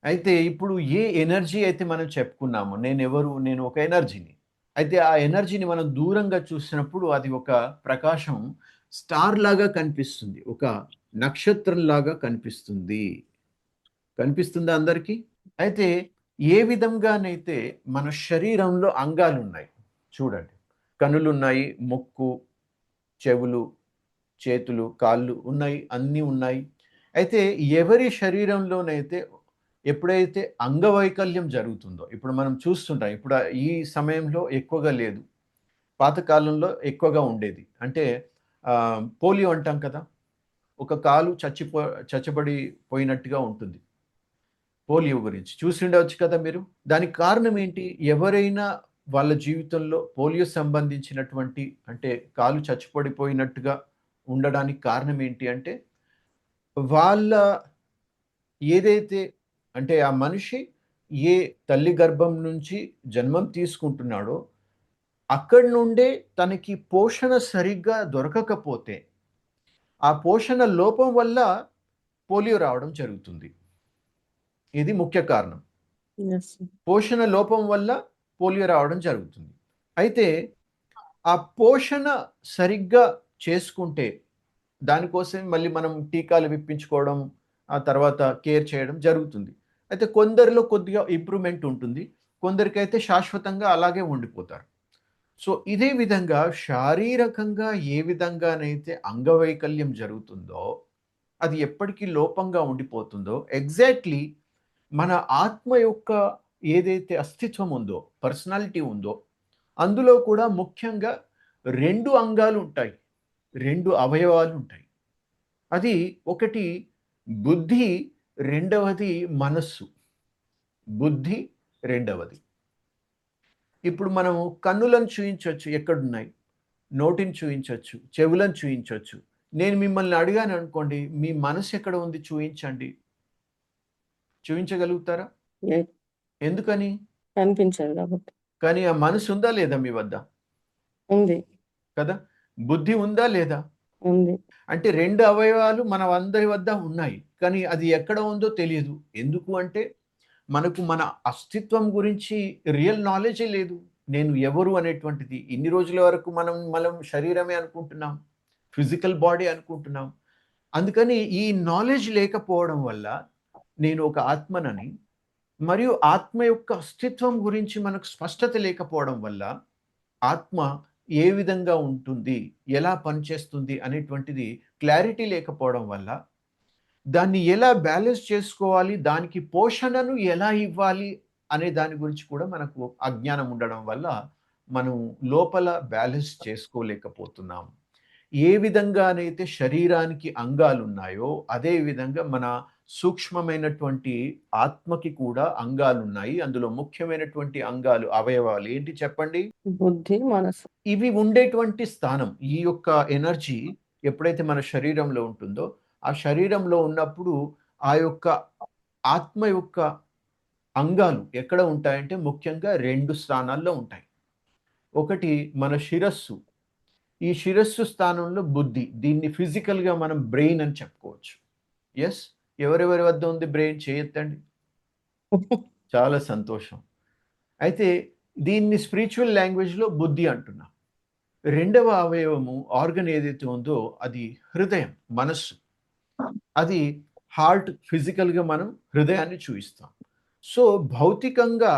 అయితే ఇప్పుడు ఏ ఎనర్జీ అయితే మనం చెప్పుకున్నామో, నేను ఒక ఎనర్జీని. అయితే ఆ ఎనర్జీని మనం దూరంగా చూసినప్పుడు అది ఒక ప్రకాశం స్టార్‌లాగా కనిపిస్తుంది. ఒక నక్షత్రంలాగా కనిపిస్తుంది. కనిపిస్తుందా అందరికీ? అయితే ఏ విధంగానైతే మన శరీరంలో అంగాలున్నాయి. చూడండి. కనులున్నాయి, ముక్కు, చెవులు, చేతులు, కాళ్ళు ఉన్నాయి. అన్నీ ఉన్నాయి. అయితే ఎవరి శరీరంలోనైతే ఎప్పుడైతే అంగవైకల్యం జరుగుతుందో, ఇప్పుడు మనం చూస్తుంటాం. ఇప్పుడు ఈ సమయంలో ఎక్కువగా లేదు. పాత కాలంలో ఎక్కువగా ఉండేది. అంటే పోలియో అంటాం కదా! ఒక కాలు చచ్చబడి పోయినట్టుగా ఉంటుంది. పోలియో గురించి. చూసుండవచ్చు కదా మీరు. దానికి కారణం ఏంటి? ఎవరైనా వాళ్ళ జీవితంలో పోలియో సంబంధించినటువంటి అంటే కాలు చచ్చుపడిపోయినట్టుగా ఉండడానికి కారణం ఏంటి అంటే, వాళ్ళ ఏదైతే అంటే ఆ మనిషి ఏ తల్లి గర్భం నుంచి జన్మం తీసుకుంటున్నాడో, అక్కడి నుండే తనకి పోషణ సరిగ్గా దొరకకపోతే, ఆ పోషణ లోపం వల్ల పోలియో రావడం జరుగుతుంది. ఇది ముఖ్య కారణం. యెస్. పోషణ లోపం వల్ల పోలియో రావడం జరుగుతుంది. అయితే ఆ పోషణ సరిగ్గా చేసుకుంటే, దానికోసం మళ్ళీ మనం టీకాలు విప్పించుకోవడం, ఆ తర్వాత కేర్ చేయడం జరుగుతుంది. అయితే కొందరిలో కొద్దిగా ఇంప్రూవ్‌మెంట్ ఉంటుంది. కొందరికైతే శాశ్వతంగా అలాగే ఉండిపోతారు. సో, ఇదే విధంగా శారీరకంగా ఏ విధంగానైతే అంగవైకల్యం జరుగుతుందో, అది ఎప్పటికీ లోపంగా ఉండిపోతుందో, ఎగ్జాక్ట్‌లీ మన ఆత్మ యొక్క ఏదైతే అస్తిత్వం ఉందో, పర్సనాలిటీ ఉందో, అందులో కూడా ముఖ్యంగా 2 అంగాలుంటాయి. 2 అవయవాలుంటాయి. అది ఒకటి బుద్ధి, రెండవది మనస్సు. బుద్ధి రెండవది. ఇప్పుడు మనము కన్నులను చూయించొచ్చు ఎక్కడున్నాయి. నోటిని చూయించొచ్చు, చెవులను చూయించొచ్చు. నేను మిమ్మల్ని అడిగాననుకోండి, మీ మనసు ఎక్కడ ఉంది చూయించండి. చూయించగలుగుతారా? ఎ ఎందుకని? కనిపించదు కాబట్టి. కానీ ఆ మనసుందా లేదా మీ వద్ద? ఉంది. కదా! బుద్ధి ఉందా లేదా? ఉంది. అంటే 2 అవయవాలు మనమందరి వద్ద ఉన్నాయి. కానీ అది ఎక్కడ ఉందో తెలియదు. ఎందుకు అంటే, మనకు మన అస్తిత్వం గురించి రియల్ నాలెడ్జే లేదు. నేను ఎవరు అనేటువంటిది. ఇన్ని రోజుల వరకు మనం శరీరమే అనుకుంటున్నాం. ఫిజికల్ బాడీ అనుకుంటున్నాం. అందుకని ఈ నాలెడ్జ్ లేకపోవడం వల్ల నేను ఒక ఆత్మనని, మరియు ఆత్మ యొక్క అస్తిత్వం గురించి మనకు స్పష్టత లేకపోవడం వల్ల ఆత్మ ఏ విధంగా ఉంటుంది? ఎలా పనిచేస్తుంది? అనేటువంటిది క్లారిటీ లేకపోవడం వల్ల, దాన్ని ఎలా బ్యాలెన్స్ చేసుకోవాలి? దానికి పోషణను ఎలా ఇవ్వాలి? అనే దాని గురించి కూడా మనకు అజ్ఞానం ఉండడం వల్ల, మనం లోపల బ్యాలెన్స్ చేసుకోలేకపోతున్నాం. ఏ విధంగానైతే శరీరానికి అంగాలున్నాయో, అదే విధంగా మన సూక్ష్మమైనటువంటి ఆత్మకి కూడా అంగాలున్నాయి. అందులో ముఖ్యమైనటువంటి అంగాలు, అవయవాలు ఏంటి చెప్పండి? బుద్ధి, మనసు. ఇవి ఉండేటువంటి స్థానం. ఈ యొక్క ఎనర్జీ ఎప్పుడైతే మన శరీరంలో ఉంటుందో, ఆ శరీరంలో ఉన్నప్పుడు ఆ యొక్క ఆత్మ యొక్క అంగాలు ఎక్కడ ఉంటాయంటే ముఖ్యంగా 2 స్థానాల్లో ఉంటాయి. ఒకటి మన శిరస్సు. ఈ శిరస్సు స్థానంలో బుద్ధి. దీన్ని ఫిజికల్‌గా మనం బ్రెయిన్ అని చెప్పుకోవచ్చు. యెస్. ఎవరెవరి వద్ద ఉంది బ్రెయిన్ చేయెత్తండి. చాలా సంతోషం. అయితే దీన్ని స్పిరిచ్యువల్ లాంగ్వేజ్‌లో బుద్ధి అంటున్నాం. రెండవ అవయవము ఆర్గన్ ఏదైతే ఉందో అది హృదయం, మనస్సు. అది హార్ట్ ఫిజికల్‌గా మనం హృదయాన్ని చూయిస్తాం. సో, భౌతికంగా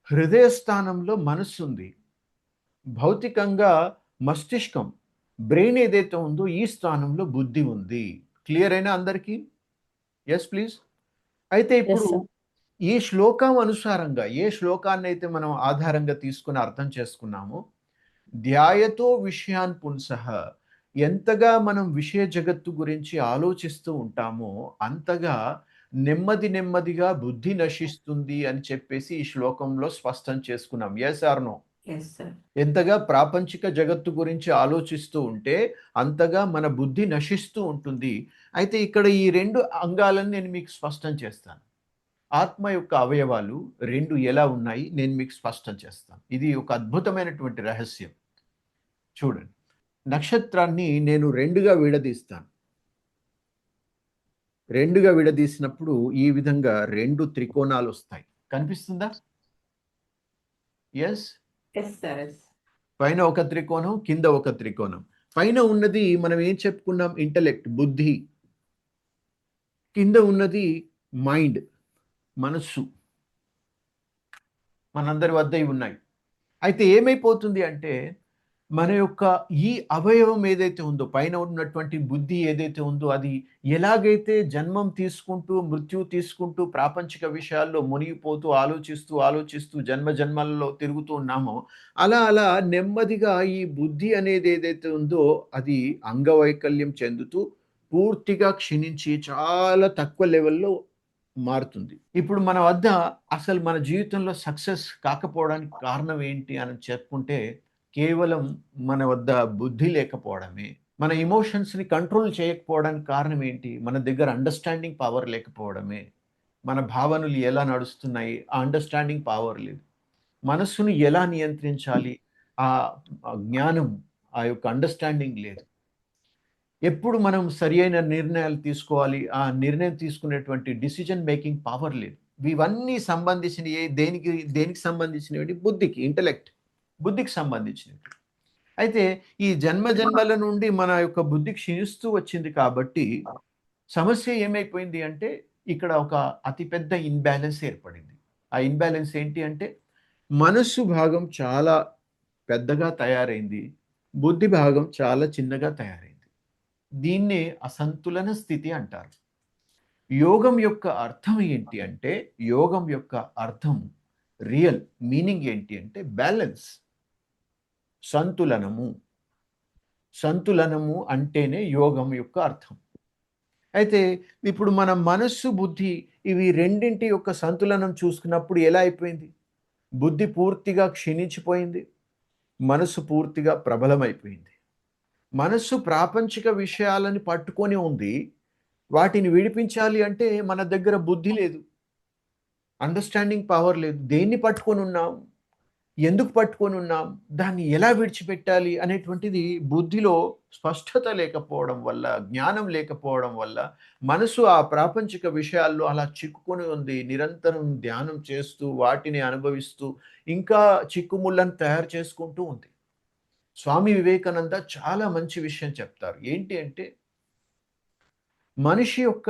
హృదయ స్థానంలో మనస్సుంది. భౌతికంగా మస్తిష్కం, బ్రెయిన్ ఏదైతే ఉందో ఈ స్థానంలో బుద్ధి ఉంది. క్లియరేనా అందరికీ? Yes please. అయితే యెస్ ఇప్పుడు సార్. ఈ శ్లోకం అనుసారంగా ఏ శ్లోకాన్నైతే మనం ఆధారంగా తీసుకొని అర్థం చేసుకున్నామో, ధ్యాయతో విషయాన్ పుంసః ఎంతగా మనం విషయ జగత్తు గురించి ఆలోచిస్తూ ఉంటామో, అంతగా నెమ్మదిగా బుద్ధి నశిస్తుంది అని చెప్పేసి ఈ శ్లోకంలో స్పష్టం చేసుకున్నాం. Yes or no? Yes sir. ఎంతగా ప్రాపంచిక జగత్తు గురించి ఆలోచిస్తూ ఉంటే, అంతగా మన బుద్ధి నశిస్తూ ఉంటుంది. అయితే ఇక్కడ ఈ 2 అంగాలను నేను మీకు స్పష్టం చేస్తాను. ఆత్మ యొక్క అవయవాలు 2 ఎలా ఉన్నాయి నేను మీకు స్పష్టం చేస్తాను. ఇది ఒక అద్భుతమైనటువంటి రహస్యం. చూడండి. నక్షత్రాన్ని నేను 2గా విడదీస్తాను. రెండుగా విడదీసినప్పుడు ఈ విధంగా రెండు త్రికోణాలు వస్తాయి. కనిపిస్తుందా? ఎస్. Yes sir, yes. పైన ఒక త్రికోణం, కింద ఒక త్రికోణం. పైన ఉన్నది మనం ఏం చెప్పుకున్నాం? ఇంటలెక్ట్, బుద్ధి. కింద ఉన్నది మైండ్, మనస్సు. మనందరి వద్ద ఇవి ఉన్నాయి. అయితే ఏమైపోతుంది అంటే మన యొక్క ఈ అవయవం ఏదైతే ఉందో, పైన ఉన్నటువంటి బుద్ధి ఏదైతే ఉందో, అది ఎలాగైతే జన్మం తీసుకుంటూ మృత్యు తీసుకుంటూ ప్రాపంచిక విషయాల్లో మునిగిపోతూ ఆలోచిస్తూ ఆలోచిస్తూ జన్మ జన్మలలో తిరుగుతూ ఉన్నామో, అలా అలా నెమ్మదిగా ఈ బుద్ధి అనేది ఏదైతే ఉందో అది అంగవైకల్యం చెందుతూ పూర్తిగా క్షీణించి చాలా తక్కువ లెవెల్లో మారుతుంది. ఇప్పుడు మన వద్ద అసలు మన జీవితంలో సక్సెస్ కాకపోవడానికి కారణం ఏంటి అని చెప్పుకుంటే కేవలం మన వద్ద బుద్ధి లేకపోవడమే. మన ఎమోషన్స్ని కంట్రోల్ చేయకపోవడానికి కారణం ఏంటి? మన దగ్గర అండర్స్టాండింగ్ పవర్ లేకపోవడమే. మన భావనలు ఎలా నడుస్తున్నాయి, ఆ అండర్స్టాండింగ్ పవర్ లేదు. మనస్సును ఎలా నియంత్రించాలి, ఆ జ్ఞానం, ఆ యొక్క అండర్స్టాండింగ్ లేదు. ఎప్పుడు మనం సరి అయిన నిర్ణయాలు తీసుకోవాలి, ఆ నిర్ణయం తీసుకునేటువంటి డిసిజన్ మేకింగ్ పవర్ లేదు. ఇవన్నీ సంబంధించినవి దేనికి దేనికి సంబంధించినవి? బుద్ధికి, ఇంటలెక్ట్, బుద్ధికి సంబంధించినవి. అయితే ఈ జన్మ జన్మల నుండి మన యొక్క బుద్ధి క్షీణిస్తూ వచ్చింది కాబట్టి సమస్య ఏమైపోయింది అంటే ఇక్కడ ఒక అతిపెద్ద ఇన్బ్యాలెన్స్ ఏర్పడింది. ఆ ఇన్బ్యాలెన్స్ ఏంటి అంటే మనస్సు భాగం చాలా పెద్దగా తయారైంది, బుద్ధి భాగం చాలా చిన్నగా తయారైంది. దీన్నే అసంతులన స్థితి అంటారు. యోగం యొక్క అర్థం ఏంటి అంటే, యోగం యొక్క అర్థం రియల్ మీనింగ్ ఏంటి అంటే బ్యాలెన్స్, సంతులనము. సంతులనము అంటేనే యోగం యొక్క అర్థం. అయితే ఇప్పుడు మన మనస్సు, బుద్ధి ఇవి రెండింటి యొక్క సంతులనం చూసుకున్నప్పుడు ఎలా అయిపోయింది? బుద్ధి పూర్తిగా క్షీణించిపోయింది, మనస్సు పూర్తిగా ప్రబలమైపోయింది. మనస్సు ప్రాపంచిక విషయాలని పట్టుకొని ఉంది. వాటిని విడిపించాలి అంటే మన దగ్గర బుద్ధి లేదు, అండర్స్టాండింగ్ పవర్ లేదు. దేన్ని పట్టుకొని ఉన్నాం, ఎందుకు పట్టుకొని ఉన్నాం, దాన్ని ఎలా విడిచిపెట్టాలి అనేటువంటిది బుద్ధిలో స్పష్టత లేకపోవడం వల్ల, జ్ఞానం లేకపోవడం వల్ల మనసు ఆ ప్రాపంచిక విషయాల్లో అలా చిక్కుకొని ఉంది. నిరంతరం ధ్యానం చేస్తూ వాటిని అనుభవిస్తూ ఇంకా చిక్కుముళ్ళను తయారు చేసుకుంటూ ఉంది. స్వామి వివేకానంద చాలా మంచి విషయం చెప్తారు. ఏంటి అంటే మనిషి యొక్క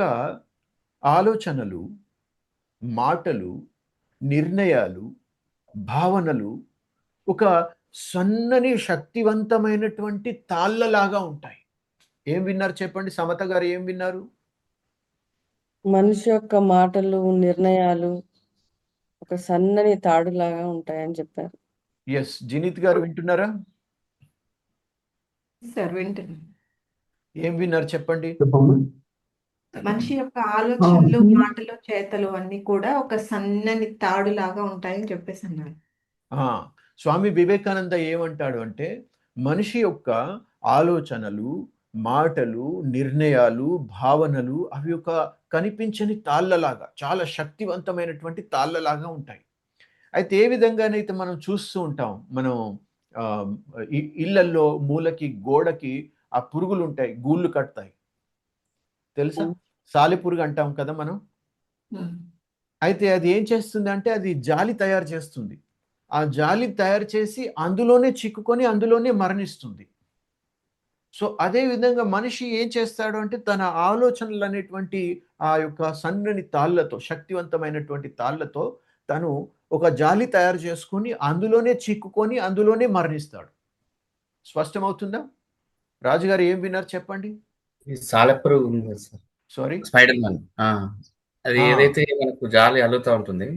ఆలోచనలు, మాటలు, నిర్ణయాలు, భావనలు ఒక సన్నని శక్తివంతమైనటువంటి తాళ్ళలాగా ఉంటాయి. ఏం విన్నారు చెప్పండి? సమత గారు ఏం విన్నారు? మనిషి యొక్క మాటలు, నిర్ణయాలు ఒక సన్నని తాడులాగా ఉంటాయని చెప్పారు. ఎస్. జినిత్ గారు వింటున్నారా? సార్, వింటున్నాను. ఏం విన్నారు చెప్పండి? మనిషి యొక్క ఆలోచనలు, మాటలు, చేతలు అన్ని కూడా ఒక సన్నని తాడులాగా ఉంటాయని చెప్పేసి అన్నారు. ఆ, స్వామి వివేకానంద ఏమంటాడు అంటే మనిషి యొక్క ఆలోచనలు, మాటలు, నిర్ణయాలు, భావనలు అవి ఒక కనిపించని తాళ్ళలాగా, చాలా శక్తివంతమైనటువంటి తాళ్ళలాగా ఉంటాయి. అయితే ఏ విధంగానైతే మనం చూస్తూ ఉంటాం, మనం ఆ, ఇళ్ళల్లో మూలకి గోడకి ఆ పురుగులు ఉంటాయి, గూళ్ళు కడతాయి, తెలుసా? సాలెపురుగు అంటాం కదా మనం. అయితే అది ఏం చేస్తుంది అంటే అది జాలి తయారు చేస్తుంది. ఆ జాలి తయారు చేసి అందులోనే చిక్కుకొని అందులోనే మరణిస్తుంది. సో అదే విధంగా మనిషి ఏం చేస్తాడు అంటే తన ఆలోచనలు అనేటువంటి ఆ యొక్క సన్నని తాళ్ళతో, శక్తివంతమైనటువంటి తాళ్ళతో తను ఒక జాలి తయారు చేసుకొని అందులోనే చిక్కుకొని అందులోనే మరణిస్తాడు. స్పష్టమవుతుందా? రాజుగారు ఏం విన్నారు చెప్పండి? ఈ సాలెపురుగు ఉంది కదా సార్, సారీ. Spider man. అది ఆ. ఏదైతే మనకు జాలి అల్లుతూ ఉంటుంది,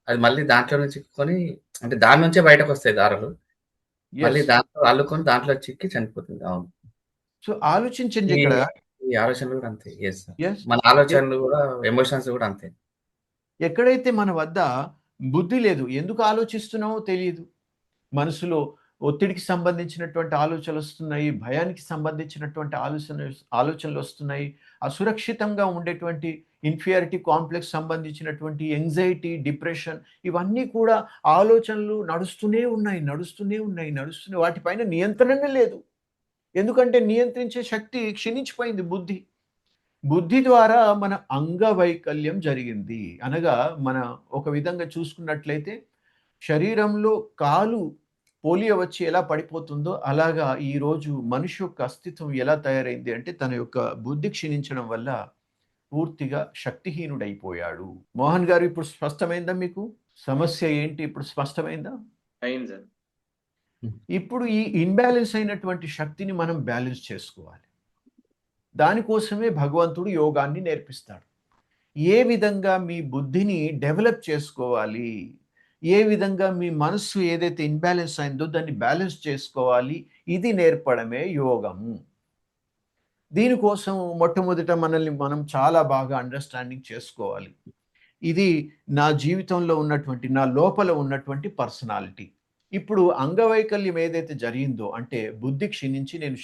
అది మళ్ళీ దాంట్లోనే చిక్కుకొని, అంటే దాని నుంచే బయటకు వస్తాయి దారాలు, మళ్ళీ ఎస్. దాంట్లో అల్లుకొని దాంట్లో చిక్కి చనిపోతుంది. అవును. సో ఆలోచించండి ఈ ఇక్కడ. ఈ ఆలోచనలు కూడా అంతే. Yes sir. ఎస్. మన ఆలోచనలు కూడా, ఎమోషన్స్ కూడా అంతే. ఎక్కడైతే మన వద్ద బుద్ధి లేదు, ఎందుకు ఆలోచిస్తున్నామో తెలియదు. మనసులో ఒత్తిడికి సంబంధించినటువంటి ఆలోచనలు వస్తున్నాయి, భయానికి సంబంధించినటువంటి ఆలోచనలు వస్తున్నాయి, అసురక్షితంగా ఉండేటువంటి ఇన్ఫీరియారిటీ కాంప్లెక్స్ సంబంధించినటువంటి ఎంగ్జైటీ, డిప్రెషన్, ఇవన్నీ కూడా ఆలోచనలు నడుస్తూనే ఉన్నాయి, నడుస్తూనే ఉన్నాయి, నడుస్తూనే, వాటిపైన నియంత్రణనే లేదు. ఎందుకంటే నియంత్రించే శక్తి క్షీణించిపోయింది బుద్ధి. బుద్ధి ద్వారా మన అంగవైకల్యం జరిగింది. అనగా మన ఒక విధంగా చూసుకున్నట్లయితే శరీరంలో కాలు పోలియో వచ్చి ఎలా పడిపోతుందో అలాగా ఈరోజు మనిషి యొక్క అస్తిత్వం ఎలా తయారైంది అంటే తన యొక్క బుద్ధి క్షీణించడం వల్ల పూర్తిగా శక్తిహీనుడైపోయాడు. మోహన్ గారు ఇప్పుడు స్పష్టమైందా మీకు? సమస్య ఏంటి ఇప్పుడు స్పష్టమైందా? అయింది సార్. ఇప్పుడు ఈ ఇన్‌బ్యాలెన్స్ అయినటువంటి శక్తిని మనం బ్యాలెన్స్ చేసుకోవాలి. దానికోసమే భగవంతుడు యోగాన్ని నేర్పిస్తాడు. ఏ విధంగా మీ బుద్ధిని డెవలప్ చేసుకోవాలి, ఏ విధంగా మీ మనస్సు ఏదైతే ఇన్‌బ్యాలెన్స్ అయిందో దాన్ని బ్యాలెన్స్ చేసుకోవాలి, ఇది నేర్పడమే యోగము. దీనికోసం మొట్టమొదట మనల్ని మనం చాలా బాగా అండర్‌స్టాండింగ్ చేసుకోవాలి. ఇది నా జీవితంలో ఉన్నటువంటి, నా లోపల ఉన్నటువంటి పర్సనాలిటీ. ఇప్పుడు అంగవైకల్యం ఏదైతే జరిగిందో అంటే బుద్ధి క్షీణించి నేను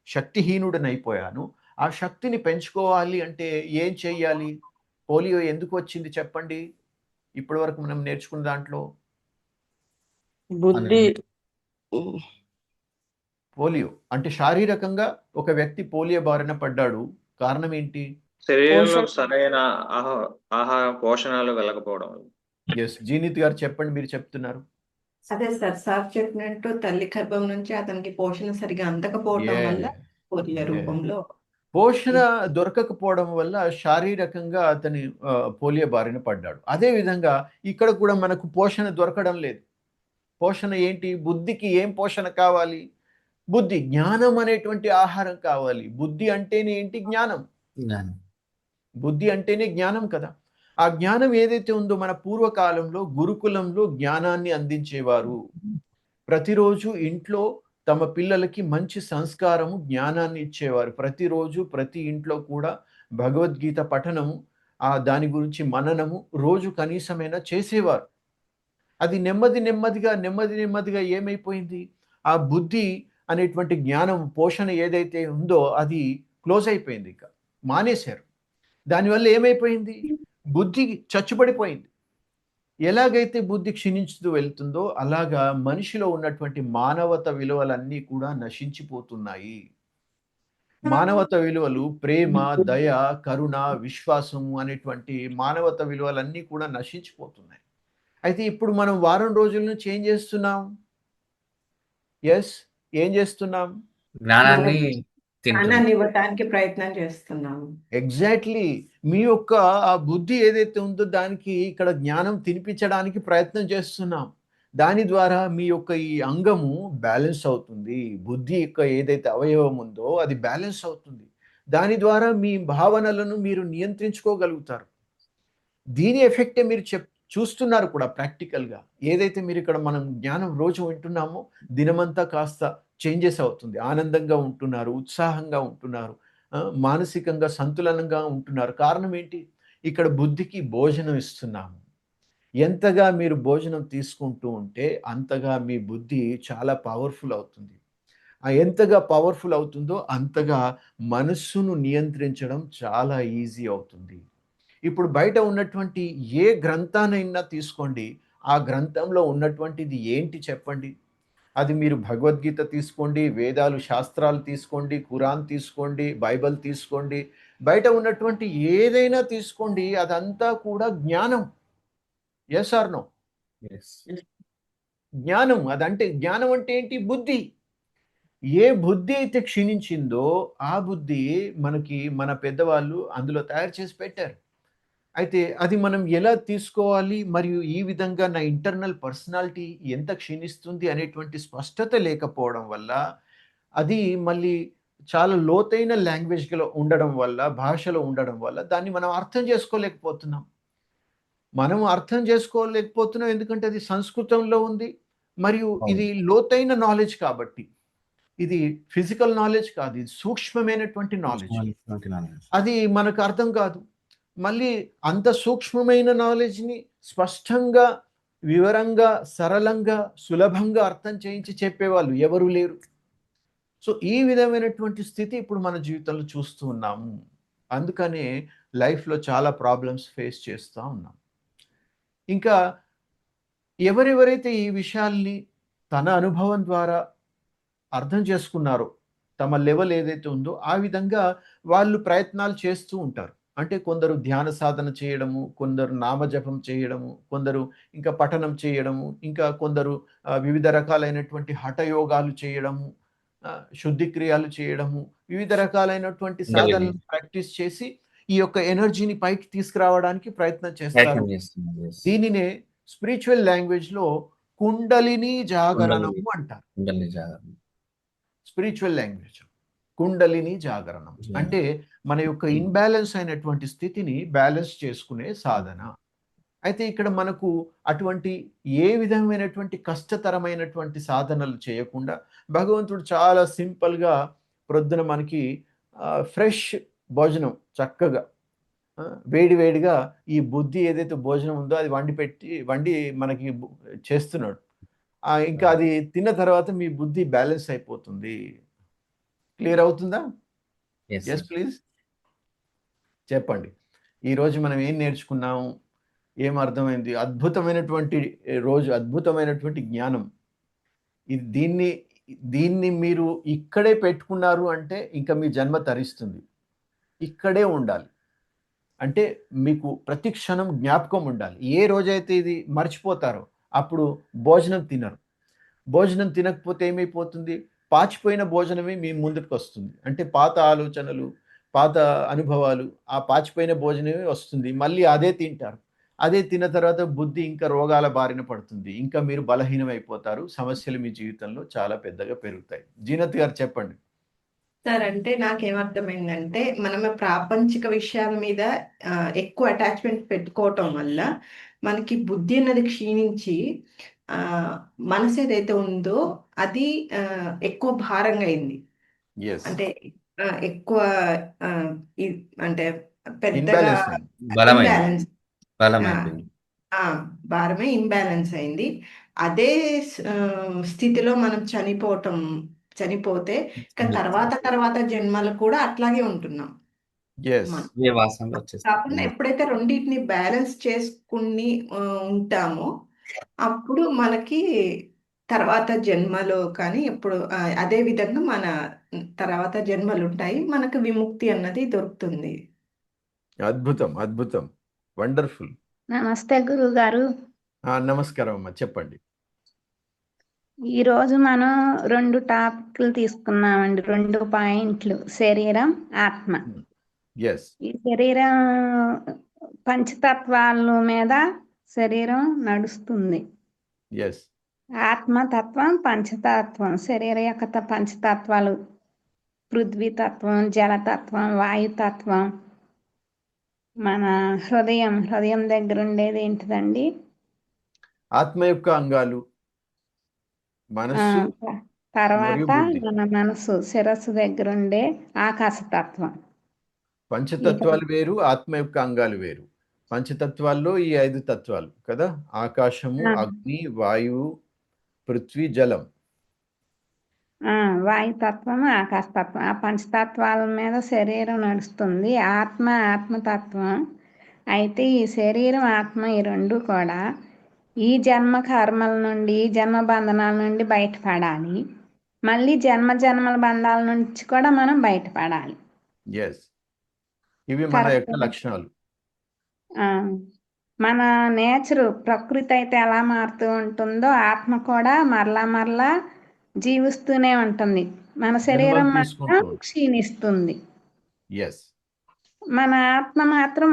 శక్తిహీనుడనైపోయాను. ఆ శక్తిని పెంచుకోవాలి అంటే ఏం చేయాలి? పోలియో ఎందుకు వచ్చింది చెప్పండి? ఇప్పటివరకు మనం నేర్చుకున్న దాంట్లో బుద్ధి పోలియో అంటే శారీరకంగా ఒక వ్యక్తి పోలియో బారిన పడ్డాడు. కారణం ఏంటి? శరీరంలో పోషణ సరైన ఆహార పోషణాలు వెళ్ళకపోవడం వల్ల. యెస్. జీనిత్ గారు చెప్పండి, మీరు చెప్తున్నారు. అదే సార్ చెప్పినట్టు తల్లి గర్భం నుంచి అతనికి పోషణ సరిగా అందకపోవటం వల్ల పోలియో Yeah. రూపంలో పోషణ దొరకకపోవడం వల్ల శారీరకంగా అతని పోలియో బారిన పడ్డాడు. అదే విధంగా ఇక్కడ కూడా మనకు పోషణ దొరకడం లేదు. పోషణ ఏంటి? బుద్ధికి ఏం పోషణ కావాలి? బుద్ధి, జ్ఞానం అనేటువంటి ఆహారం కావాలి. బుద్ధి అంటేనే ఏంటి? జ్ఞానం. బుద్ధి అంటేనే జ్ఞానం కదా. ఆ జ్ఞానం ఏదైతే ఉందో మన పూర్వకాలంలో గురుకులంలో జ్ఞానాన్ని అందించేవారు. ప్రతిరోజు ఇంట్లో తమ పిల్లలకి మంచి సంస్కారము, జ్ఞానాన్ని ఇచ్చేవారు. ప్రతిరోజు ప్రతి ఇంట్లో కూడా భగవద్గీత పఠనము, దాని గురించి మననము రోజు కనీసమైనా చేసేవారు. అది నెమ్మదిగా ఏమైపోయింది? ఆ బుద్ధి అనేటువంటి జ్ఞానం పోషణ ఏదైతే ఉందో అది క్లోజ్ అయిపోయింది. ఇక మానేశారు. దానివల్ల ఏమైపోయింది? బుద్ధి చచ్చుబడిపోయింది. ఎలాగైతే బుద్ధి క్షీణించుతూ వెళ్తుందో అలాగా మనిషిలో ఉన్నటువంటి మానవత విలువలన్నీ కూడా నశించిపోతున్నాయి. మానవత విలువలు ప్రేమ, దయ, కరుణ, విశ్వాసము అనేటువంటి మానవత విలువలన్నీ కూడా నశించిపోతున్నాయి. అయితే ఇప్పుడు మనం వారం రోజుల నుంచి ఏం చేస్తున్నాం? ఏం చేస్తున్నాం? జ్ఞానాన్ని జ్ఞానాన్ని ఇవ్వటానికి ప్రయత్నం చేస్తున్నాము. ఎగ్జాక్ట్లీ. మీ యొక్క ఆ బుద్ధి ఏదైతే ఉందో దానికి ఇక్కడ జ్ఞానం తినిపించడానికి ప్రయత్నం చేస్తున్నాం. దాని ద్వారా మీ యొక్క ఈ అంగము బ్యాలెన్స్ అవుతుంది. బుద్ధి యొక్క ఏదైతే అవయవం ఉందో అది బ్యాలెన్స్ అవుతుంది. దాని ద్వారా మీ భావనలను మీరు నియంత్రించుకోగలుగుతారు. దీని ఎఫెక్టే మీరు చూస్తున్నారు కూడా ప్రాక్టికల్గా. ఏదైతే మీరు ఇక్కడ మనం జ్ఞానం రోజు వింటున్నామో దినమంతా కాస్త చేంజెస్ అవుతుంది. ఆనందంగా ఉంటున్నారు, ఉత్సాహంగా ఉంటున్నారు, మానసికంగా సంతులనంగా ఉంటున్నారు. కారణం ఏంటి? ఇక్కడ బుద్ధికి భోజనం ఇస్తున్నాము. ఎంతగా మీరు భోజనం తీసుకుంటూ ఉంటే అంతగా మీ బుద్ధి చాలా పవర్ఫుల్ అవుతుంది. ఎంతగా పవర్ఫుల్ అవుతుందో అంతగా మనస్సును నియంత్రించడం చాలా ఈజీ అవుతుంది. ఇప్పుడు బయట ఉన్నటువంటి ఏ గ్రంథానైనా తీసుకోండి, ఆ గ్రంథంలో ఉన్నటువంటిది ఏంటి చెప్పండి? అది మీరు భగవద్గీత తీసుకోండి, వేదాలు శాస్త్రాలు తీసుకోండి, ఖురాన్ తీసుకోండి, బైబిల్ తీసుకోండి, బయట ఉన్నటువంటి ఏదైనా తీసుకోండి, అదంతా కూడా జ్ఞానం. Yes or no? జ్ఞానం. జ్ఞానం అంటే ఏంటి? బుద్ధి. ఏ బుద్ధి అయితే క్షీణించిందో ఆ బుద్ధి మనకి మన పెద్దవాళ్ళు అందులో తయారు చేసి పెట్టారు. అయితే అది మనం ఎలా తీసుకోవాలి, మరియు ఈ విధంగా నా ఇంటర్నల్ పర్సనాలిటీ ఎంత క్షీణిస్తుంది అనేటువంటి స్పష్టత లేకపోవడం వల్ల అది మళ్ళీ చాలా లోతైన లాంగ్వేజ్లో ఉండడం వల్ల, భాషలో ఉండడం వల్ల దాన్ని మనం అర్థం చేసుకోలేకపోతున్నాం. ఎందుకంటే అది సంస్కృతంలో ఉంది, మరియు ఇది లోతైన నాలెడ్జ్ కాబట్టి. ఇది ఫిజికల్ నాలెడ్జ్ కాదు, ఇది సూక్ష్మమైనటువంటి నాలెడ్జ్. అది మనకు అర్థం కాదు. మళ్ళీ అంత సూక్ష్మమైన నాలెడ్జ్ని స్పష్టంగా, వివరంగా, సరళంగా, సులభంగా అర్థం చేయించి చెప్పేవాళ్ళు ఎవరు లేరు. సో ఈ విధమైనటువంటి స్థితి ఇప్పుడు మన జీవితంలో చూస్తూ ఉన్నాము. అందుకనే లైఫ్లో చాలా ప్రాబ్లమ్స్ ఫేస్ చేస్తూ ఉన్నాం. ఇంకా ఎవరెవరైతే ఈ విషయాల్ని తన అనుభవం ద్వారా అర్థం చేసుకున్నారో, తమ లెవెల్ ఏదైతే ఉందో ఆ విధంగా వాళ్ళు ప్రయత్నాలు చేస్తూ ఉంటారు. అంటే కొందరు ధ్యాన సాధన చేయడము, కొందరు నామజపం చేయడము, కొందరు ఇంకా పఠనం చేయడము, ఇంకా కొందరు వివిధ రకాలైనటువంటి హఠయోగాలు చేయడము, శుద్ధి క్రియలు చేయడము, వివిధ రకాలైనటువంటి కుండలిని సాధనలు ప్రాక్టీస్ చేసి ఈ యొక్క ఎనర్జీని పైకి తీసుకురావడానికి ప్రయత్నం చేస్తారు. ప్రయత్నం చేస్తున్నారు. Yes. దీనినే స్పిరిచువల్ లాంగ్వేజ్‌లో కుండలిని జాగరణము అంటారు. కుండలిని జాగరణ. స్పిరిచువల్ లాంగ్వేజ్ కుండలిని జాగరణం అంటే మన యొక్క ఇన్బ్యాలెన్స్ అయినటువంటి స్థితిని బ్యాలెన్స్ చేసుకునే సాధన. అయితే ఇక్కడ మనకు అటువంటి ఏ విధమైనటువంటి కష్టతరమైనటువంటి సాధనలు చేయకుండా భగవంతుడు చాలా సింపుల్గా ప్రొద్దున మనకి ఫ్రెష్ భోజనం చక్కగా వేడి వేడిగా ఈ బుద్ధి ఏదైతే భోజనం ఉందో అది వండి మనకి చేస్తున్నాడు. ఇంకా అది తిన్న తర్వాత మీ బుద్ధి బ్యాలెన్స్ అయిపోతుంది. క్లియర్ అవుతుందా? Yes, yes sir. ప్లీజ్ చెప్పండి. ఈరోజు మనం ఏం నేర్చుకున్నాము, ఏం అర్థమైంది? అద్భుతమైనటువంటి రోజు, అద్భుతమైనటువంటి జ్ఞానం. దీన్ని మీరు ఇక్కడే పెట్టుకున్నారు అంటే ఇంకా మీ జన్మ తరిస్తుంది. ఇక్కడే ఉండాలి అంటే మీకు ప్రతి క్షణం జ్ఞాపకం ఉండాలి. ఏ రోజైతే ఇది మర్చిపోతారో అప్పుడు భోజనం తినరు. భోజనం తినకపోతే ఏమైపోతుంది? పాచిపోయిన భోజనమే మీ ముందుకు వస్తుంది. అంటే పాత ఆలోచనలు, పాత అనుభవాలు, ఆ పాచిపోయిన భోజనమే వస్తుంది. మళ్ళీ అదే తింటారు. అదే తిన్న తర్వాత బుద్ధి ఇంకా రోగాల బారిన పడుతుంది. ఇంకా మీరు బలహీనమైపోతారు. సమస్యలు మీ జీవితంలో చాలా పెద్దగా పెరుగుతాయి. జీనత్ గారు చెప్పండి. సార్ అంటే నాకేమర్థమైందంటే మనం ప్రాపంచిక విషయాల మీద ఎక్కువ అటాచ్మెంట్ పెట్టుకోవటం వల్ల మనకి బుద్ధి అన్నది క్షీణించి మనసు ఏదైతే ఉందో అది ఎక్కువ భారంగా అయింది. ఎస్ అంటే ఎక్కువ అంటే పెద్దగా ఇన్బ్యాలెన్స్ అయింది. బలమైంది. ఇంబ్యాలెన్స్ బలమైపోయింది. భారమే ఇంబ్యాలెన్స్ అయింది. అదే స్థితిలో మనం చనిపోతే ఇంకా తర్వాత జన్మలు కూడా అట్లాగే ఉంటున్నాం ఎస్ మనం. ఏ వాసనలు వచ్చేస్తాయి. కాకుండా ఎప్పుడైతే రెండింటిని బ్యాలెన్స్ చేసుకుని ఉంటామో అప్పుడు మనకి తర్వాత జన్మలో కానీ ఎప్పుడు అదే విధంగా మన తర్వాత జన్మలు ఉంటాయి, మనకు విముక్తి అన్నది దొరుకుతుంది. అద్భుతం, అద్భుతం, వండర్ఫుల్. నమస్తే గురుగారు. నమస్కారం అమ్మా, చెప్పండి. ఈరోజు మనం 2 టాపిక్లు తీసుకున్నామండి, 2 పాయింట్లు, శరీరం, ఆత్మ. ఎస్ ఈ శరీరం పంచతత్వాల మీద శరీరం నడుస్తుంది. ఎస్ ఆత్మతత్వం, పంచతత్వం, శరీర యొక్క పంచతత్వాలు పృథ్వీతత్వం, జలతత్వం, వాయుతత్వం. మన హృదయం దగ్గర ఉండేది ఏంటిదండి? ఆత్మ యొక్క అంగాలు, మనస్సు తర్వాత మరియు బుద్ధి. మన మనసు శిరస్సు దగ్గర ఉండే ఆకాశతత్వం. పంచతత్వాలు వేరు, ఆత్మ యొక్క అంగాలు వేరు. పంచతత్వాల్లో ఈ 5 తత్వాలు కదా: ఆకాశము, అగ్ని, వాయువు, పృథ్వీ, జలం. వాయుతత్వం, ఆకాశతత్వం, ఆ పంచతత్వాల మీద శరీరం నడుస్తుంది. ఆత్మతత్వం. అయితే ఈ శరీరం, ఆత్మ ఈ 2 కూడా ఈ జన్మ కర్మల నుండి, ఈ జన్మ బంధనాల నుండి బయటపడాలి. మళ్ళీ జన్మల బంధాల నుంచి కూడా మనం బయటపడాలి. ఎస్, ఇవి మన యొక్క లక్షణాలు. మన నేచరు, ప్రకృతి అయితే ఎలా మారుతూ ఉంటుందో ఆత్మ కూడా మరలా జీవిస్తూనే ఉంటుంది. మన శరీరం మాత్రం క్షీణిస్తుంది. ఎస్, మన ఆత్మ మాత్రం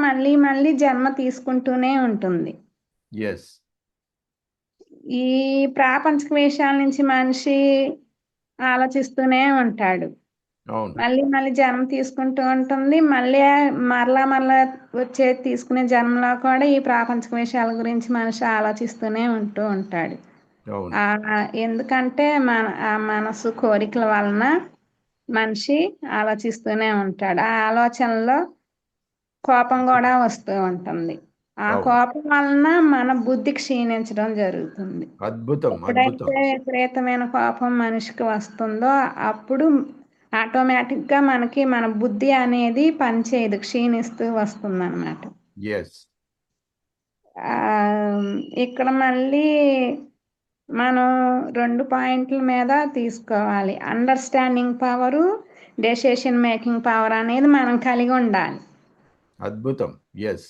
మళ్ళీ జన్మ తీసుకుంటూనే ఉంటుంది. ఎస్. ఈ ప్రాపంచిక విషయాల నుంచి మనిషి ఆలోచిస్తూనే ఉంటాడు. అవును, మళ్ళీ జన్మ తీసుకుంటూ ఉంటుంది. మరలా వచ్చే తీసుకునే జన్మలో కూడా ఈ ప్రాపంచిక విషయాల గురించి మనిషి ఆలోచిస్తూనే ఉంటాడు. అవును, ఎందుకంటే ఆ మనసు కోరికల వలన మనిషి ఆలోచిస్తూనే ఉంటాడు. ఆ ఆలోచనలో కోపం కూడా వస్తూ ఉంటుంది. ఆ కోపం వలన మన బుద్ధి క్షీణించడం జరుగుతుంది. అద్భుతం, ఎప్పుడైతే విపరీతమైన కోపం మనిషికి వస్తుందో అప్పుడు ఆటోమేటిక్గా మనకి మన బుద్ధి అనేది పనిచేయదు, క్షీణిస్తూ వస్తుంది అన్నమాట. ఎస్. ఇక్కడ మళ్ళీ మనం 2 పాయింట్ల మీద తీసుకోవాలి. Understanding power, decision making power అనేది మనం కలిగి ఉండాలి. అద్భుతం. ఎస్.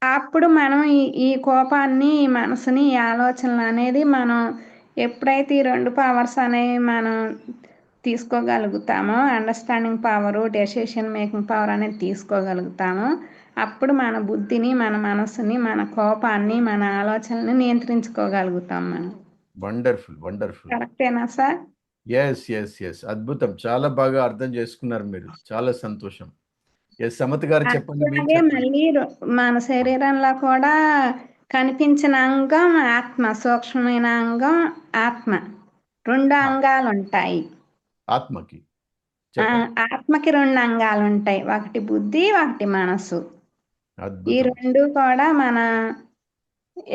అప్పుడు మనం ఈ కోపాన్ని, ఈ మనసుని, ఈ ఆలోచనలు అనేది మనం ఎప్పుడైతే ఈ 2 పవర్స్ అనేవి మనం తీసుకోగలుగుతామో, understanding power, decision making power అనేది తీసుకోగలుగుతామో, అప్పుడు మన బుద్ధిని, మన మనసుని, మన కోపాన్ని, మన ఆలోచనల్ని నియంత్రించుకోగలుగుతాం మనం. Wonderful, wonderful. కరెక్టేనా సార్? ఎస్. అద్భుతం. చాలా బాగా అర్థం చేసుకున్నారు మీరు. చాలా సంతోషం. ఎస్, సమత గారు చెప్పండి, మీరు అలాగే చెప్పండి. మళ్ళీ మన శరీరంలో కూడా కనిపించిన అంగం ఆత్మ, సూక్ష్మమైన అంగం ఆత్మ. 2 ఆ, అంగాలు ఉంటాయి. ఆత్మకి చెప్పండి. ఆత్మకి 2 అంగాలు ఉంటాయి. ఒకటి బుద్ధి, ఒకటి మనసు. ఈ అద్భుతం. 2 కూడా మన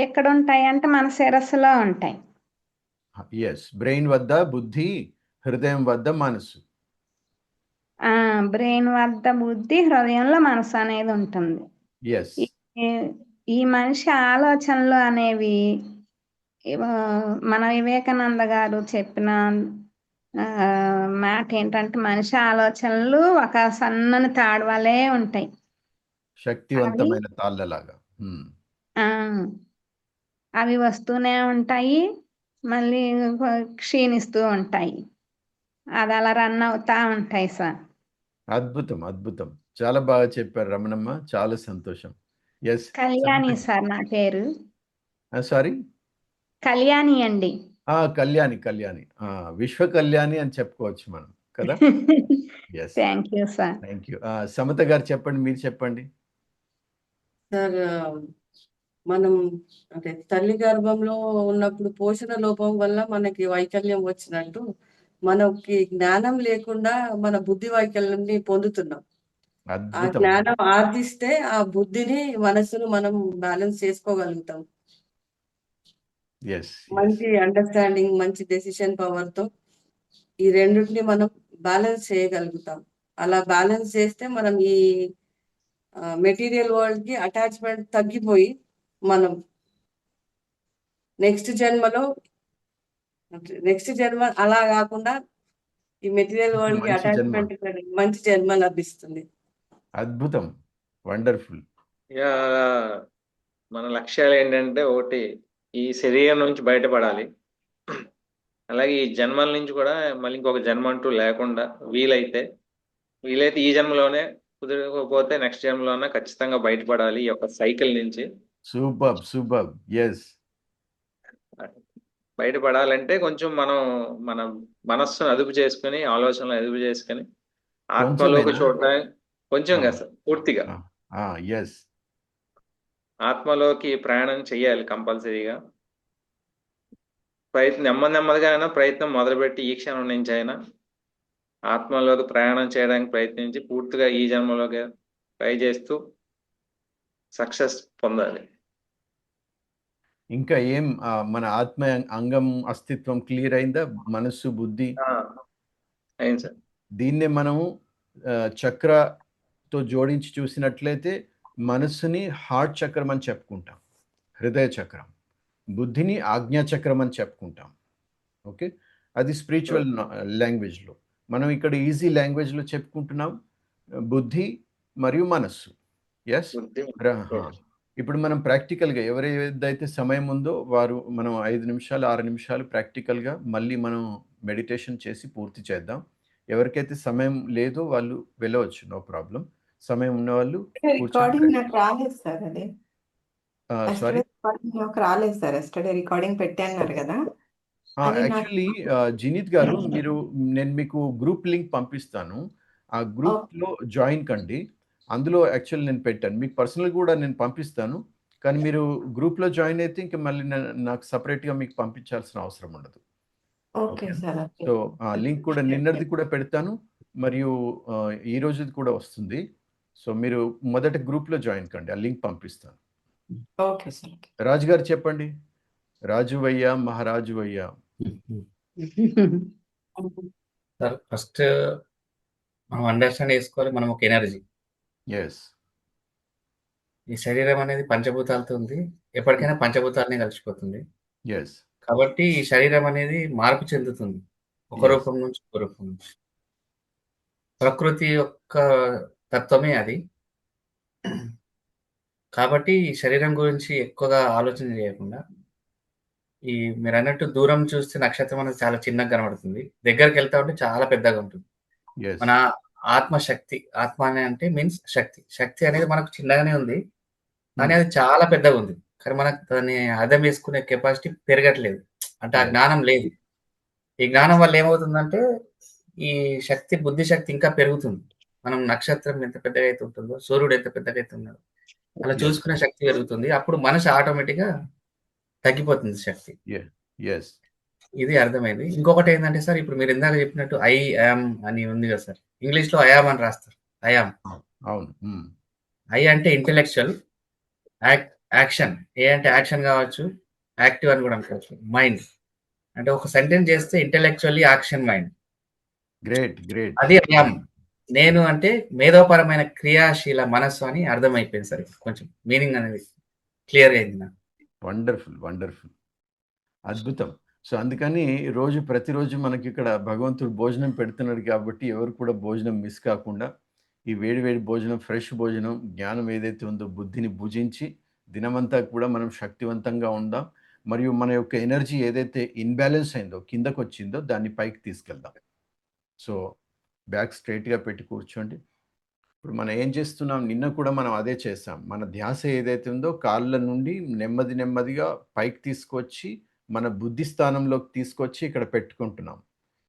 ఎక్కడ ఉంటాయి అంటే మన శిరస్సులో ఉంటాయి. ఎస్, బ్రెయిన్ వద్ద బుద్ధి, హృదయం వద్ద మనసు. బ్రెయిన్ వద్ద బుద్ధి, హృదయంలో మనసు అనేది ఉంటుంది. ఎస్. ఈ మనిషి ఆలోచనలు అనేవి మన వివేకానంద గారు చెప్పిన మాట ఏంటంటే, మనిషి ఆలోచనలు ఒక సన్నని తాడు వలె ఉంటాయి. శక్తివంతమైన తాళ్ళలాగా. ఆ, అవి వస్తూనే ఉంటాయి, మళ్ళీ క్షీణిస్తూ ఉంటాయి. అది అలా రన్ అవుతా ఉంటాయి సార్. అద్భుతం. చాలా బాగా చెప్పారు రమణమ్మ. చాలా సంతోషం. ఎస్. కళ్యాణి సార్ నా పేరు. సారీ, కళ్యాణి అండి. కళ్యాణి. విశ్వ కళ్యాణి అని చెప్పుకోవచ్చు మనం కదా. Yes, thank you sir. Thank you. Samatha గారు చెప్పండి, మీరు చెప్పండి. సార్, మనం అంటే తల్లి గర్భంలో ఉన్నప్పుడు పోషణ లోపం వల్ల మనకి వైకల్యం వచ్చినట్టు, మనకి జ్ఞానం లేకుండా మన బుద్ధి వైకల్యాన్ని పొందుతున్నాం. ఆ అద్భుతం. జ్ఞానం ఆర్జిస్తే ఆ బుద్ధిని, మనసును మనం బ్యాలెన్స్ చేసుకోగలుగుతాం. ఎస్. మంచి అండర్స్టాండింగ్, మంచి డెసిషన్ పవర్ తో ఈ రెండింటిని మనం బ్యాలెన్స్ చేయగలుగుతాం. అలా బ్యాలెన్స్ చేస్తే మనం ఈ మెటీరియల్ వరల్డ్ కి అటాచ్మెంట్ తగ్గిపోయి మనం నెక్స్ట్ జన్మ అలా కాకుండా ఈ మెటీరియల్ వరల్డ్ కి మంచి జన్మ. అటాచ్మెంట్ మంచి జన్మ లభిస్తుంది. అద్భుతం, వండర్ఫుల్. ఇక మన లక్ష్యాలు ఏంటంటే, ఒకటి ఈ శరీరం నుంచి బయటపడాలి. అలాగే ఈ జన్మల నుంచి కూడా మళ్ళీ ఇంకొక జన్మ అంటూ లేకుండా వీలైతే ఈ జన్మలోనే, కుదరకపోతే నెక్స్ట్ జన్మలోనే ఖచ్చితంగా బయటపడాలి ఈ యొక్క సైకిల్ నుంచి. సూపర్. ఎస్. బయటపడాలంటే కొంచెం మనం మన మనస్సును అదుపు చేసుకుని, ఆలోచనలు అదుపు చేసుకుని, ఆత్మలోకి కొంచెమేనా? చూడడానికి కొంచెం కదా సార్, పూర్తిగా ఎస్. ఆత్మలోకి ప్రయాణం చేయాలి కంపల్సరీగా. నెమ్మదిగా అయినా ప్రయత్నం మొదలుపెట్టి ఈ క్షణం నుంచి అయినా ఆత్మలోకి ప్రయాణం చేయడానికి ప్రయత్నించి పూర్తిగా ఈ జన్మలోకి ట్రై చేస్తూ సక్సెస్ పొందాలి. ఇంకా ఏం మన ఆత్మ అంగం అస్తిత్వం క్లియర్ అయిందా? మనస్సు, బుద్ధి, అయింది సార్. దీన్నే మనము చక్రతో జోడించి చూసినట్లయితే మనస్సుని హార్ట్ చక్రం అని చెప్పుకుంటాం, హృదయ చక్రం. బుద్ధిని ఆజ్ఞా చక్రం అని చెప్పుకుంటాం. ఓకే, అది స్పిరిచువల్ లాంగ్వేజ్లో. మనం ఇక్కడ ఈజీ లాంగ్వేజ్లో చెప్పుకుంటున్నాం బుద్ధి మరియు మనస్సు. ఎస్. ఇప్పుడు మనం ప్రాక్టికల్గా ఎవరైతే సమయం ఉందో వారు మనం 5 నిమిషాలు 6 నిమిషాలు ప్రాక్టికల్గా మళ్ళీ మనం మెడిటేషన్ చేసి పూర్తి చేద్దాం. ఎవరికైతే సమయం లేదో వాళ్ళు వెళ్ళవచ్చు, నో ప్రాబ్లం. సమయం ఉన్న వాళ్ళు రికార్డింగ్ నాకు రాలేదు సార్. అది సారీ, రికార్డింగ్ నాకు రాలేదు సార్. ఎస్టర్డే రికార్డింగ్ పెట్టాన్నారు కదా. యాక్చువల్లీ జినీత్ గారు, నేను మీకు గ్రూప్ లింక్ పంపిస్తాను. ఆ గ్రూప్లో జాయిన్ కండి. అందులో యాక్చువల్లీ నేను పెట్టాను, మీకు పర్సనల్ కూడా నేను పంపిస్తాను. కానీ మీరు గ్రూప్లో జాయిన్ అయితే ఇంకా మళ్ళీ నాకు సపరేట్గా మీకు పంపించాల్సిన అవసరం ఉండదు. Okay sir. సో లింక్ కూడా నిన్నటిది కూడా పెడతాను, మరియు ఈ రోజుది కూడా వస్తుంది. సో మీరు మొదట గ్రూప్లో జాయిన్ కండి, ఆ లింక్ పంపిస్తాను. Okay sir. రాజు గారు చెప్పండి. రాజువయ్యా, మహారాజువయ్యా. సార్, ఫస్ట్ మనం అండర్స్టాండ్ చేసుకోవాలి, మనం ఒక ఎనర్జీ. ఎస్. ఈ శరీరం అనేది పంచభూతాలతో ఉంది, ఎప్పటికైనా పంచభూతాలనే కలిసిపోతుంది. ఎస్. కాబట్టి ఈ శరీరం అనేది మార్పు చెందుతుంది. ఒక Yes. రూపం నుంచి ఇంకో రూపం నుంచి. ప్రకృతి యొక్క తత్వమే అది. కాబట్టి ఈ శరీరం గురించి ఎక్కువగా ఆలోచన చేయకుండా, ఈ మీరన్నట్టు దూరం చూస్తే నక్షత్రం అనేది చాలా చిన్నగా కనబడుతుంది. దగ్గరికెళ్తా ఉంటే చాలా పెద్దగా ఉంటుంది. Yes. మన ఆత్మశక్తి, ఆత్మ అని అంటే మీన్స్ శక్తి. శక్తి అనేది మనకు చిన్నగానే ఉంది. కానీ అది చాలా పెద్దగుంది. కానీ మనకు దాన్ని అర్థం చేసుకునే కెపాసిటీ పెరగట్లేదు. అంటే ఆ Yes. జ్ఞానం లేదు. ఈ జ్ఞానం వల్ల ఏమవుతుందంటే, ఈ శక్తి, బుద్ధి శక్తి ఇంకా పెరుగుతుంది. మనం నక్షత్రం ఎంత పెద్దగా అయితే ఉంటుందో, సూర్యుడు ఎంత పెద్దగా అయితే ఉన్నాడో, అలా Yes. చూసుకునే శక్తి పెరుగుతుంది. అప్పుడు మనసు ఆటోమేటిక్‌గా తగ్గిపోతుంది శక్తి. Yes. ఇది అర్థమైంది. ఇంకొకటేందంటే సార్, ఇప్పుడు మీరు ఇందాక చెప్పినట్టు ఐ యామ్ అని ఉంది కదా సార్. ఇంగ్లీష్‌లో ఐ యామ్ అని రాస్తారు. I am. అవును. ఐ అంటే ఇంటెలెక్చువల్, యాక్షన్. ఏ అంటే యాక్షన్ కావచ్చు, యాక్టివ్ అని కూడా అనుకోవచ్చు. మైండ్ అంటే ఒక సెంటెన్స్ చేస్తే ఇంటెలెక్చువల్లీ యాక్షన్ మైండ్. గ్రేట్. అది ఐ యామ్. నేను అంటే మేధోపరమైన క్రియాశీల మనస్సు అని అర్థమైపోయింది సార్. ఇప్పుడు కొంచెం మీనింగ్ అనేది క్లియర్‌గా అయింది నాకు. వండర్ఫుల్. అద్భుతం. సో అందుకని ప్రతిరోజు మనకి ఇక్కడ భగవంతుడు భోజనం పెడుతున్నాడు కాబట్టి ఎవరు కూడా భోజనం మిస్ కాకుండా ఈ వేడి భోజనం, ఫ్రెష్ భోజనం, జ్ఞానం ఏదైతే ఉందో బుద్ధిని భుజించి దినమంతా కూడా మనం శక్తివంతంగా ఉందాం. మరియు మన యొక్క ఎనర్జీ ఏదైతే ఇన్బ్యాలెన్స్ అయిందో, కిందకు వచ్చిందో దాన్ని పైకి తీసుకెళ్దాం. సో బ్యాక్ స్ట్రైట్‌గా పెట్టి కూర్చోండి. ఇప్పుడు మనం ఏం చేస్తున్నాం, నిన్న కూడా మనం అదే చేసాం. మన ధ్యాస ఏదైతే ఉందో కాళ్ళ నుండి నెమ్మదిగా పైకి తీసుకొచ్చి మన బుద్ధి స్థానంలోకి తీసుకొచ్చి ఇక్కడ పెట్టుకుంటున్నాం.